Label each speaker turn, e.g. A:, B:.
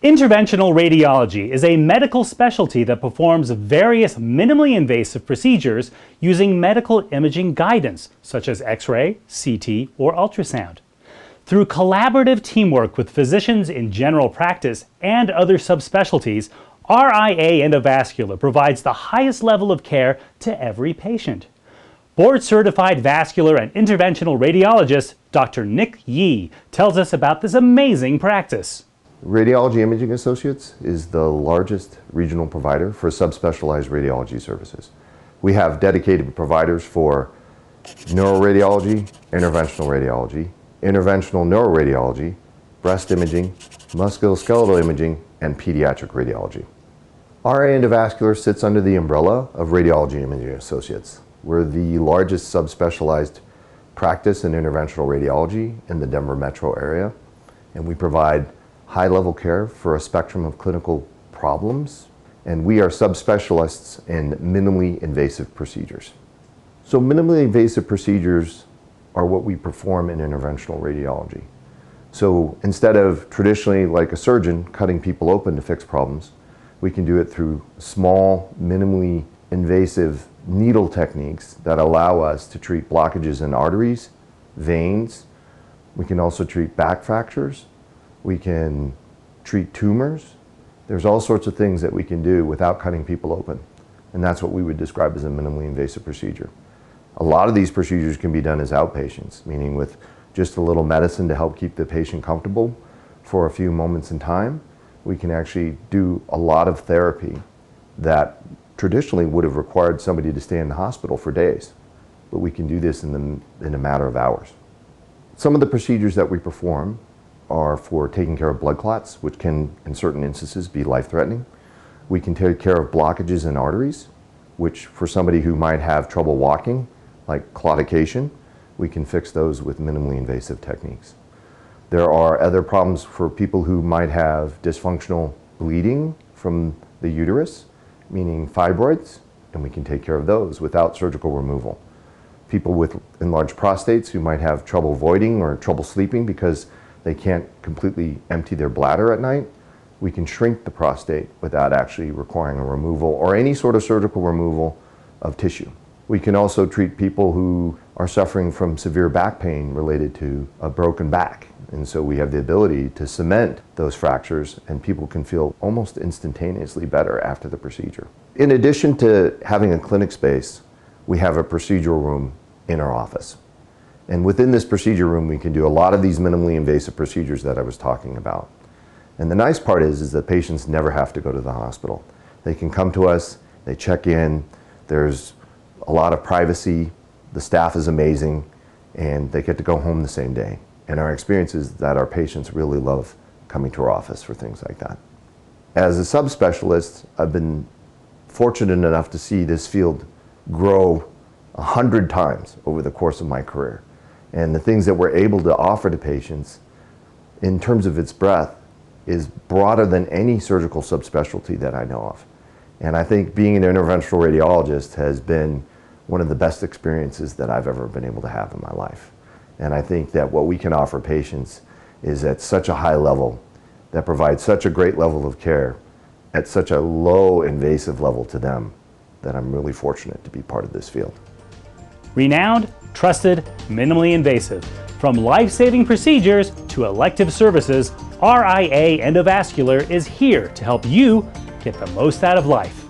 A: Interventional radiology is a medical specialty that performs various minimally invasive procedures using medical imaging guidance, such as X-ray, CT, or ultrasound. Through collaborative teamwork with physicians in general practice and other subspecialties, RIA Endovascular provides the highest level of care to every patient. Board-certified vascular and interventional radiologist Dr. Nick Yee tells us about this amazing practice.
B: Radiology Imaging Associates is the largest regional provider for subspecialized radiology services. We have dedicated providers for neuroradiology, interventional neuroradiology, breast imaging, musculoskeletal imaging, and pediatric radiology. RIA Endovascular sits under the umbrella of Radiology Imaging Associates. We're the largest subspecialized practice in interventional radiology in the Denver metro area, and we provide high-level care for a spectrum of clinical problems, and we are subspecialists in minimally invasive procedures. So minimally invasive procedures are what we perform in interventional radiology. So instead of traditionally, like a surgeon, cutting people open to fix problems, we can do it through small, minimally invasive needle techniques that allow us to treat blockages in arteries, veins. We can also treat back fractures. We can treat tumors. There's all sorts of things that we can do without cutting people open. And that's what we would describe as a minimally invasive procedure. A lot of these procedures can be done as outpatients, meaning with just a little medicine to help keep the patient comfortable for a few moments in time. We can actually do a lot of therapy that traditionally would have required somebody to stay in the hospital for days. But we can do this in a matter of hours. Some of the procedures that we perform are for taking care of blood clots, which can, in certain instances, be life-threatening. We can take care of blockages in arteries, which for somebody who might have trouble walking, like claudication, we can fix those with minimally invasive techniques. There are other problems for people who might have dysfunctional bleeding from the uterus, meaning fibroids, and we can take care of those without surgical removal. People with enlarged prostates who might have trouble voiding or trouble sleeping because they can't completely empty their bladder at night, we can shrink the prostate without actually requiring a removal or any sort of surgical removal of tissue. We can also treat people who are suffering from severe back pain related to a broken back. And so we have the ability to cement those fractures, and people can feel almost instantaneously better after the procedure. In addition to having a clinic space, we have a procedural room in our office. And within this procedure room, we can do a lot of these minimally invasive procedures that I was talking about. And the nice part is that patients never have to go to the hospital. They can come to us, they check in, there's a lot of privacy, the staff is amazing, and they get to go home the same day. And our experience is that our patients really love coming to our office for things like that. As a subspecialist, I've been fortunate enough to see this field grow 100 times over the course of my career. And the things that we're able to offer to patients in terms of its breadth is broader than any surgical subspecialty that I know of. And I think being an interventional radiologist has been one of the best experiences that I've ever been able to have in my life. And I think that what we can offer patients is at such a high level that provides such a great level of care at such a low invasive level to them that I'm really fortunate to be part of this field.
A: Renowned, trusted, minimally invasive. From life-saving procedures to elective services, RIA Endovascular is here to help you get the most out of life.